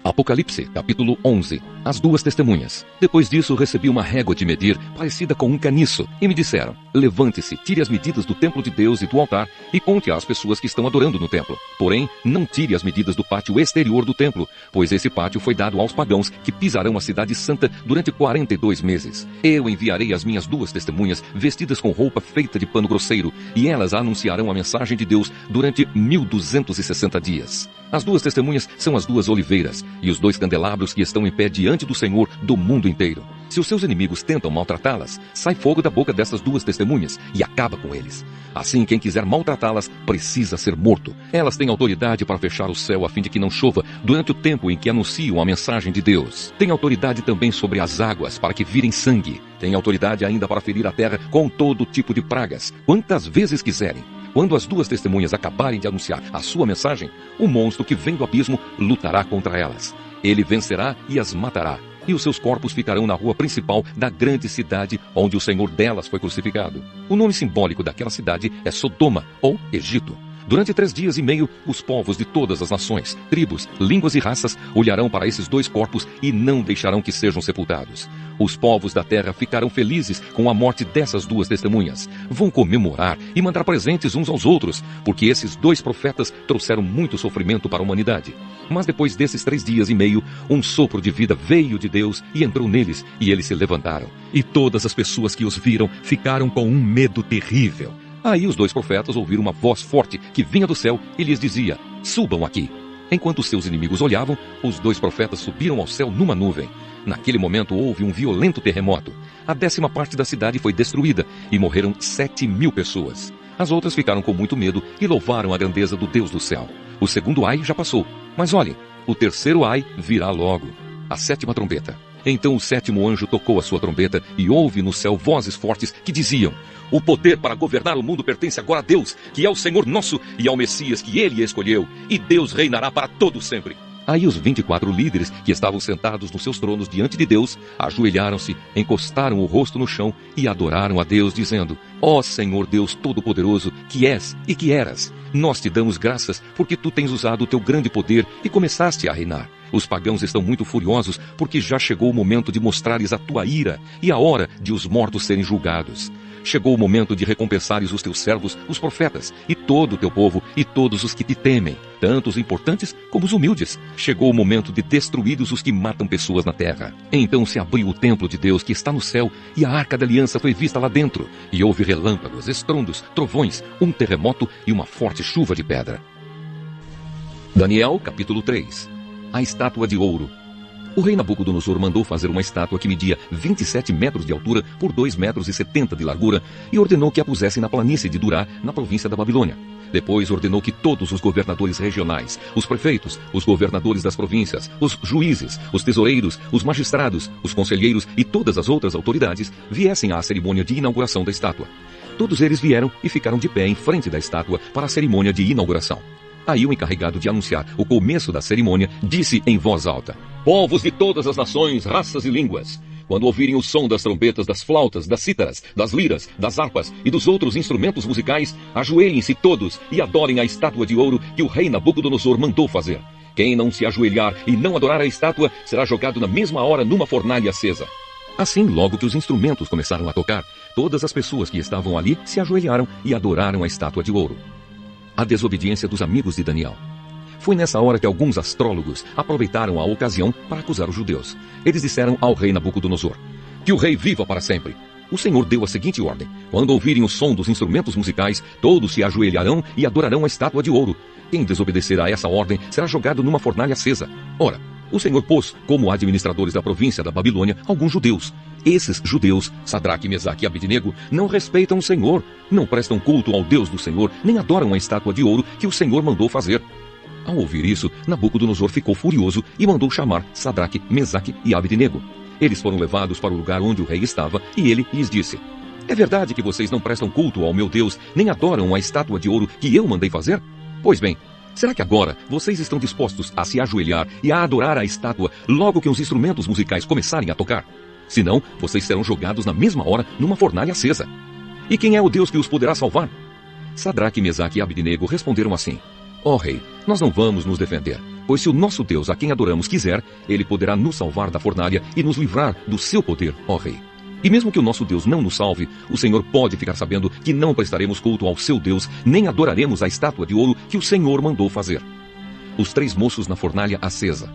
Apocalipse, capítulo 11. As duas testemunhas. Depois disso, recebi uma régua de medir, parecida com um caniço, e me disseram: levante-se, tire as medidas do templo de Deus e do altar, e conte às pessoas que estão adorando no templo. Porém, não tire as medidas do pátio exterior do templo, pois esse pátio foi dado aos pagãos que pisarão a cidade santa durante 42 meses. Eu enviarei as minhas duas testemunhas, vestidas com roupa feita de pano grosseiro, e elas anunciarão a mensagem de Deus durante 1260 dias. As duas testemunhas são as duas oliveiras, e os dois candelabros que estão em pé diante do Senhor do mundo inteiro. Se os seus inimigos tentam maltratá-las, sai fogo da boca dessas duas testemunhas e acaba com eles. Assim, quem quiser maltratá-las precisa ser morto. Elas têm autoridade para fechar o céu a fim de que não chova durante o tempo em que anunciam a mensagem de Deus. Têm autoridade também sobre as águas para que virem sangue. Têm autoridade ainda para ferir a terra com todo tipo de pragas, quantas vezes quiserem. Quando as duas testemunhas acabarem de anunciar a sua mensagem, o monstro que vem do abismo lutará contra elas. Ele vencerá e as matará, e os seus corpos ficarão na rua principal da grande cidade onde o Senhor delas foi crucificado. O nome simbólico daquela cidade é Sodoma, ou Egito. Durante 3 dias e meio, os povos de todas as nações, tribos, línguas e raças olharão para esses dois corpos e não deixarão que sejam sepultados. Os povos da terra ficarão felizes com a morte dessas duas testemunhas. Vão comemorar e mandar presentes uns aos outros, porque esses dois profetas trouxeram muito sofrimento para a humanidade. Mas depois desses 3 dias e meio, um sopro de vida veio de Deus e entrou neles, e eles se levantaram. E todas as pessoas que os viram ficaram com um medo terrível. Aí os dois profetas ouviram uma voz forte que vinha do céu e lhes dizia: subam aqui. Enquanto seus inimigos olhavam, os dois profetas subiram ao céu numa nuvem. Naquele momento houve um violento terremoto. A 10ª parte da cidade foi destruída e morreram 7.000 pessoas. As outras ficaram com muito medo e louvaram a grandeza do Deus do céu. O segundo ai já passou, mas olhem, o terceiro ai virá logo. A 7ª trombeta. Então o 7º anjo tocou a sua trombeta e houve no céu vozes fortes que diziam: o poder para governar o mundo pertence agora a Deus, que é o Senhor nosso, e ao Messias que ele escolheu, e Deus reinará para todo sempre. Aí os 24 líderes que estavam sentados nos seus tronos diante de Deus, ajoelharam-se, encostaram o rosto no chão e adoraram a Deus, dizendo: ó Senhor Deus Todo-Poderoso, que és e que eras, nós te damos graças porque tu tens usado o teu grande poder e começaste a reinar. Os pagãos estão muito furiosos porque já chegou o momento de mostrares a tua ira e a hora de os mortos serem julgados. Chegou o momento de recompensares os teus servos, os profetas, e todo o teu povo, e todos os que te temem, tanto os importantes como os humildes. Chegou o momento de destruídos os que matam pessoas na terra. Então se abriu o templo de Deus que está no céu, e a arca da aliança foi vista lá dentro, e houve relâmpagos, estrondos, trovões, um terremoto e uma forte chuva de pedra. Daniel, capítulo 3. A estátua de ouro. O rei Nabucodonosor mandou fazer uma estátua que media 27 metros de altura por 2,70 metros de largura e ordenou que a pusessem na planície de Durá, na província da Babilônia. Depois ordenou que todos os governadores regionais, os prefeitos, os governadores das províncias, os juízes, os tesoureiros, os magistrados, os conselheiros e todas as outras autoridades viessem à cerimônia de inauguração da estátua. Todos eles vieram e ficaram de pé em frente da estátua para a cerimônia de inauguração. Aí o encarregado de anunciar o começo da cerimônia disse em voz alta: povos de todas as nações, raças e línguas, quando ouvirem o som das trombetas, das flautas, das cítaras, das liras, das harpas e dos outros instrumentos musicais, ajoelhem-se todos e adorem a estátua de ouro que o rei Nabucodonosor mandou fazer. Quem não se ajoelhar e não adorar a estátua será jogado na mesma hora numa fornalha acesa. Assim, logo que os instrumentos começaram a tocar, todas as pessoas que estavam ali se ajoelharam e adoraram a estátua de ouro. A desobediência dos amigos de Daniel. Foi nessa hora que alguns astrólogos aproveitaram a ocasião para acusar os judeus. Eles disseram ao rei Nabucodonosor: que o rei viva para sempre. O Senhor deu a seguinte ordem: quando ouvirem o som dos instrumentos musicais, todos se ajoelharão e adorarão a estátua de ouro. Quem desobedecer a essa ordem será jogado numa fornalha acesa. Ora, o Senhor pôs como administradores da província da Babilônia alguns judeus. Esses judeus, Sadraque, Mesaque e Abednego, não respeitam o Senhor, não prestam culto ao Deus do Senhor, nem adoram a estátua de ouro que o Senhor mandou fazer. Ao ouvir isso, Nabucodonosor ficou furioso e mandou chamar Sadraque, Mesaque e Abednego. Eles foram levados para o lugar onde o rei estava e ele lhes disse: é verdade que vocês não prestam culto ao meu Deus, nem adoram a estátua de ouro que eu mandei fazer? Pois bem, será que agora vocês estão dispostos a se ajoelhar e a adorar a estátua logo que os instrumentos musicais começarem a tocar? Senão, vocês serão jogados na mesma hora numa fornalha acesa. E quem é o Deus que os poderá salvar? Sadraque, Mesaque e Abednego responderam assim: ó rei, nós não vamos nos defender. Pois se o nosso Deus, a quem adoramos, quiser, ele poderá nos salvar da fornalha e nos livrar do seu poder, ó rei. E mesmo que o nosso Deus não nos salve, o Senhor pode ficar sabendo que não prestaremos culto ao seu Deus, nem adoraremos a estátua de ouro que o Senhor mandou fazer. Os 3 moços na fornalha acesa.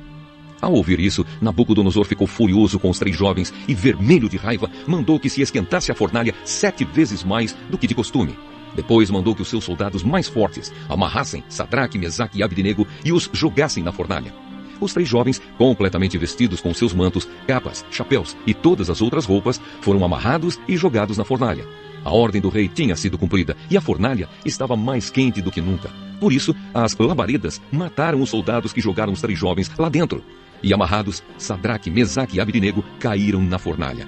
Ao ouvir isso, Nabucodonosor ficou furioso com os 3 jovens e, vermelho de raiva, mandou que se esquentasse a fornalha 7 vezes mais do que de costume. Depois mandou que os seus soldados mais fortes amarrassem Sadraque, Mesaque e Abdenego e os jogassem na fornalha. Os 3 jovens, completamente vestidos com seus mantos, capas, chapéus e todas as outras roupas, foram amarrados e jogados na fornalha. A ordem do rei tinha sido cumprida e a fornalha estava mais quente do que nunca. Por isso, as labaredas mataram os soldados que jogaram os 3 jovens lá dentro. E amarrados, Sadraque, Mesaque e Abdenego caíram na fornalha.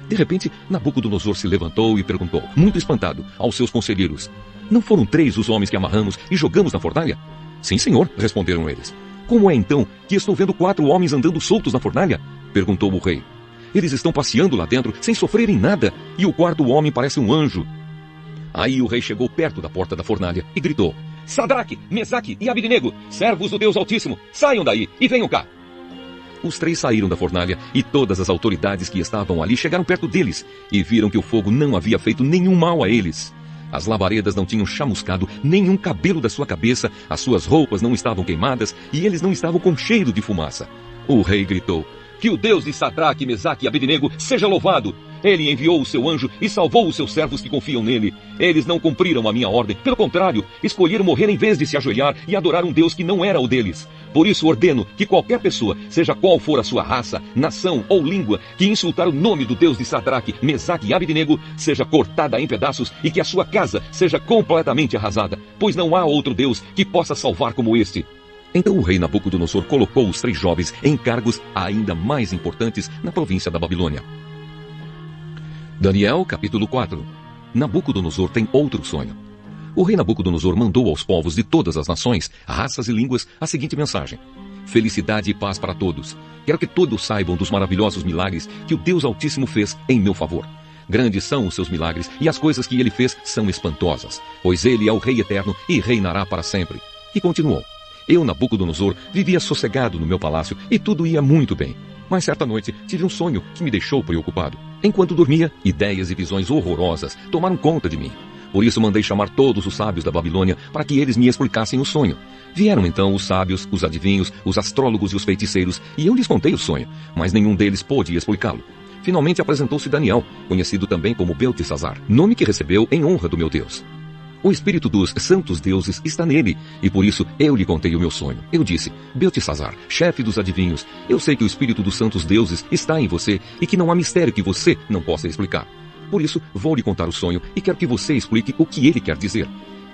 De repente, Nabucodonosor se levantou e perguntou, muito espantado, aos seus conselheiros: não foram 3 os homens que amarramos e jogamos na fornalha? Sim, senhor, responderam eles. Como é então que estou vendo 4 homens andando soltos na fornalha? Perguntou o rei. Eles estão passeando lá dentro sem sofrerem nada, e o 4º homem parece um anjo. Aí o rei chegou perto da porta da fornalha e gritou: Sadraque, Mesaque e Abdenego, servos do Deus Altíssimo, saiam daí e venham cá. Os 3 saíram da fornalha e todas as autoridades que estavam ali chegaram perto deles e viram que o fogo não havia feito nenhum mal a eles. As labaredas não tinham chamuscado nenhum cabelo da sua cabeça, as suas roupas não estavam queimadas e eles não estavam com cheiro de fumaça. O rei gritou: que o Deus de Sadraque, Mesaque e Abdenego seja louvado! Ele enviou o seu anjo e salvou os seus servos que confiam nele. Eles não cumpriram a minha ordem. Pelo contrário, escolheram morrer em vez de se ajoelhar e adorar um Deus que não era o deles. Por isso ordeno que qualquer pessoa, seja qual for a sua raça, nação ou língua, que insultar o nome do Deus de Sadraque, Mesaque e Abdenego, seja cortada em pedaços e que a sua casa seja completamente arrasada, pois não há outro Deus que possa salvar como este. Então o rei Nabucodonosor colocou os 3 jovens em cargos ainda mais importantes na província da Babilônia. Daniel, capítulo 4. Nabucodonosor tem outro sonho. O rei Nabucodonosor mandou aos povos de todas as nações, raças e línguas a seguinte mensagem: felicidade e paz para todos. Quero que todos saibam dos maravilhosos milagres que o Deus Altíssimo fez em meu favor. Grandes são os seus milagres e as coisas que ele fez são espantosas, pois ele é o rei eterno e reinará para sempre. E continuou: eu, Nabucodonosor, vivia sossegado no meu palácio e tudo ia muito bem. Mas certa noite tive um sonho que me deixou preocupado. Enquanto dormia, ideias e visões horrorosas tomaram conta de mim. Por isso mandei chamar todos os sábios da Babilônia para que eles me explicassem o sonho. Vieram então os sábios, os adivinhos, os astrólogos e os feiticeiros, e eu lhes contei o sonho, mas nenhum deles pôde explicá-lo. Finalmente apresentou-se Daniel, conhecido também como Beltesazar, nome que recebeu em honra do meu Deus. O espírito dos santos deuses está nele, e por isso eu lhe contei o meu sonho. Eu disse: Beltesazar, chefe dos adivinhos, eu sei que o espírito dos santos deuses está em você e que não há mistério que você não possa explicar. Por isso, vou lhe contar o sonho e quero que você explique o que ele quer dizer.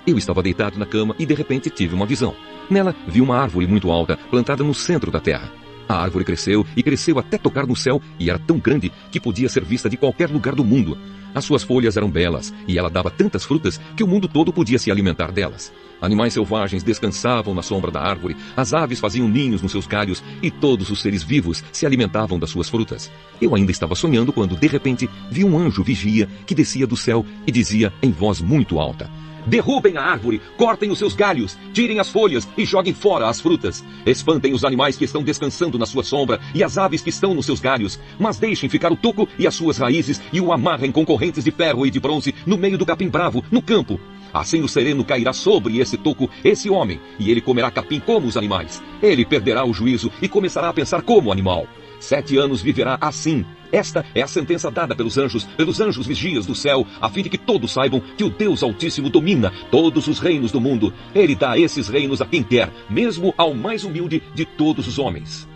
Eu estava deitado na cama e de repente tive uma visão. Nela, vi uma árvore muito alta, plantada no centro da terra. A árvore cresceu e cresceu até tocar no céu e era tão grande que podia ser vista de qualquer lugar do mundo. As suas folhas eram belas e ela dava tantas frutas que o mundo todo podia se alimentar delas. Animais selvagens descansavam na sombra da árvore, as aves faziam ninhos nos seus galhos e todos os seres vivos se alimentavam das suas frutas. Eu ainda estava sonhando quando, de repente, vi um anjo vigia que descia do céu e dizia em voz muito alta: derrubem a árvore, cortem os seus galhos, tirem as folhas e joguem fora as frutas. Espantem os animais que estão descansando na sua sombra e as aves que estão nos seus galhos, mas deixem ficar o toco e as suas raízes e o amarrem com correntes de ferro e de bronze no meio do capim bravo, no campo. Assim o sereno cairá sobre esse toco, esse homem, e ele comerá capim como os animais. Ele perderá o juízo e começará a pensar como animal. 7 anos viverá assim. Esta é a sentença dada pelos anjos vigias do céu, a fim de que todos saibam que o Deus Altíssimo domina todos os reinos do mundo. Ele dá esses reinos a quem quer, mesmo ao mais humilde de todos os homens.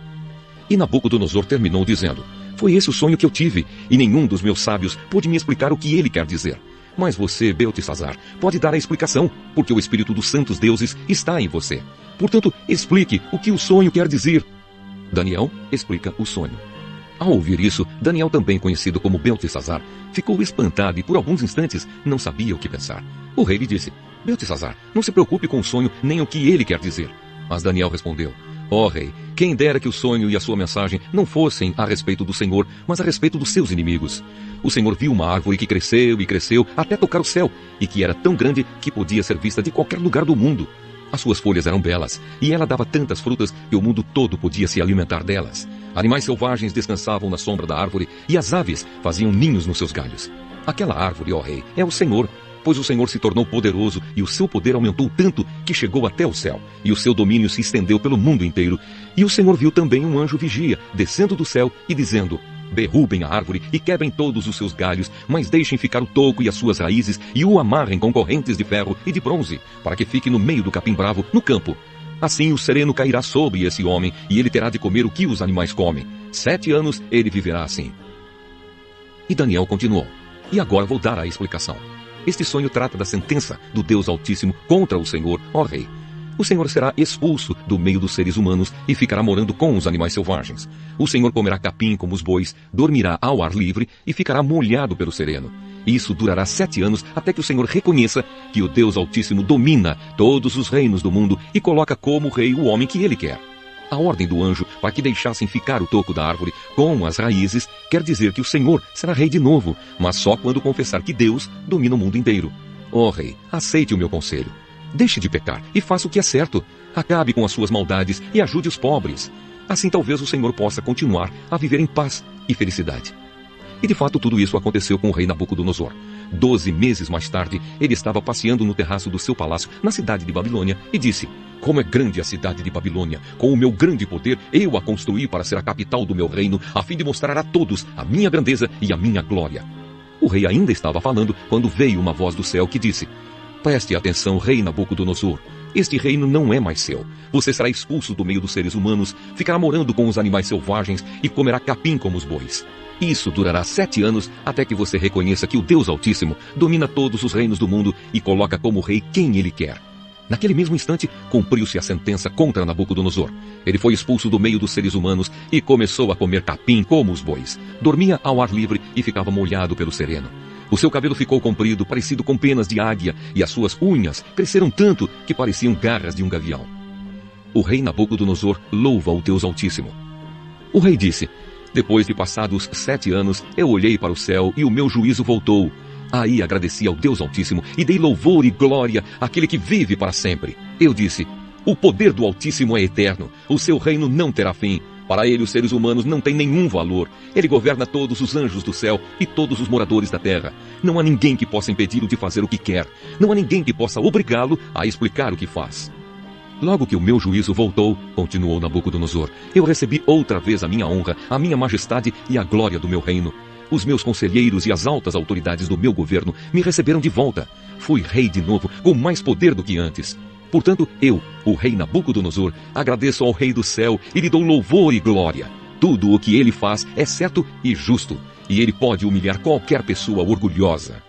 E Nabucodonosor terminou dizendo: foi esse o sonho que eu tive, e nenhum dos meus sábios pôde me explicar o que ele quer dizer. Mas você, Beltesazar, pode dar a explicação, porque o espírito dos santos deuses está em você. Portanto, explique o que o sonho quer dizer. Daniel explica o sonho. Ao ouvir isso, Daniel, também conhecido como Beltesazar, ficou espantado e por alguns instantes não sabia o que pensar. O rei lhe disse: Beltesazar, não se preocupe com o sonho nem o que ele quer dizer. Mas Daniel respondeu: ó rei, quem dera que o sonho e a sua mensagem não fossem a respeito do Senhor, mas a respeito dos seus inimigos. O Senhor viu uma árvore que cresceu e cresceu até tocar o céu, e que era tão grande que podia ser vista de qualquer lugar do mundo. As suas folhas eram belas, e ela dava tantas frutas que o mundo todo podia se alimentar delas. Animais selvagens descansavam na sombra da árvore, e as aves faziam ninhos nos seus galhos. Aquela árvore, ó rei, é o Senhor, pois o Senhor se tornou poderoso, e o seu poder aumentou tanto que chegou até o céu, e o seu domínio se estendeu pelo mundo inteiro. E o Senhor viu também um anjo vigia, descendo do céu e dizendo: derrubem a árvore e quebrem todos os seus galhos, mas deixem ficar o toco e as suas raízes, e o amarrem com correntes de ferro e de bronze, para que fique no meio do capim-bravo, no campo. Assim o sereno cairá sobre esse homem, e ele terá de comer o que os animais comem. 7 anos ele viverá assim. E Daniel continuou: e agora vou dar a explicação. Este sonho trata da sentença do Deus Altíssimo contra o Senhor, ó rei. O Senhor será expulso do meio dos seres humanos e ficará morando com os animais selvagens. O Senhor comerá capim como os bois, dormirá ao ar livre e ficará molhado pelo sereno. Isso durará 7 anos até que o Senhor reconheça que o Deus Altíssimo domina todos os reinos do mundo e coloca como rei o homem que ele quer. A ordem do anjo para que deixassem ficar o toco da árvore com as raízes quer dizer que o Senhor será rei de novo, mas só quando confessar que Deus domina o mundo inteiro. Ó rei, aceite o meu conselho. Deixe de pecar e faça o que é certo. Acabe com as suas maldades e ajude os pobres. Assim talvez o Senhor possa continuar a viver em paz e felicidade. E de fato tudo isso aconteceu com o rei Nabucodonosor. 12 meses mais tarde, ele estava passeando no terraço do seu palácio na cidade de Babilônia e disse: como é grande a cidade de Babilônia! Com o meu grande poder, eu a construí para ser a capital do meu reino, a fim de mostrar a todos a minha grandeza e a minha glória. O rei ainda estava falando quando veio uma voz do céu que disse: preste atenção, rei Nabucodonosor. Este reino não é mais seu. Você será expulso do meio dos seres humanos, ficará morando com os animais selvagens e comerá capim como os bois. Isso durará 7 anos até que você reconheça que o Deus Altíssimo domina todos os reinos do mundo e coloca como rei quem ele quer. Naquele mesmo instante, cumpriu-se a sentença contra Nabucodonosor. Ele foi expulso do meio dos seres humanos e começou a comer capim como os bois. Dormia ao ar livre e ficava molhado pelo sereno. O seu cabelo ficou comprido, parecido com penas de águia, e as suas unhas cresceram tanto que pareciam garras de um gavião. O rei Nabucodonosor louva o Deus Altíssimo. O rei disse: depois de passados 7 anos, eu olhei para o céu e o meu juízo voltou. Aí agradeci ao Deus Altíssimo e dei louvor e glória àquele que vive para sempre. Eu disse: o poder do Altíssimo é eterno, o seu reino não terá fim. Para ele os seres humanos não têm nenhum valor. Ele governa todos os anjos do céu e todos os moradores da terra. Não há ninguém que possa impedi-lo de fazer o que quer. Não há ninguém que possa obrigá-lo a explicar o que faz. Logo que o meu juízo voltou, continuou Nabucodonosor, eu recebi outra vez a minha honra, a minha majestade e a glória do meu reino. Os meus conselheiros e as altas autoridades do meu governo me receberam de volta. Fui rei de novo, com mais poder do que antes. Portanto, eu, o rei Nabucodonosor, agradeço ao rei do céu e lhe dou louvor e glória. Tudo o que ele faz é certo e justo, e ele pode humilhar qualquer pessoa orgulhosa.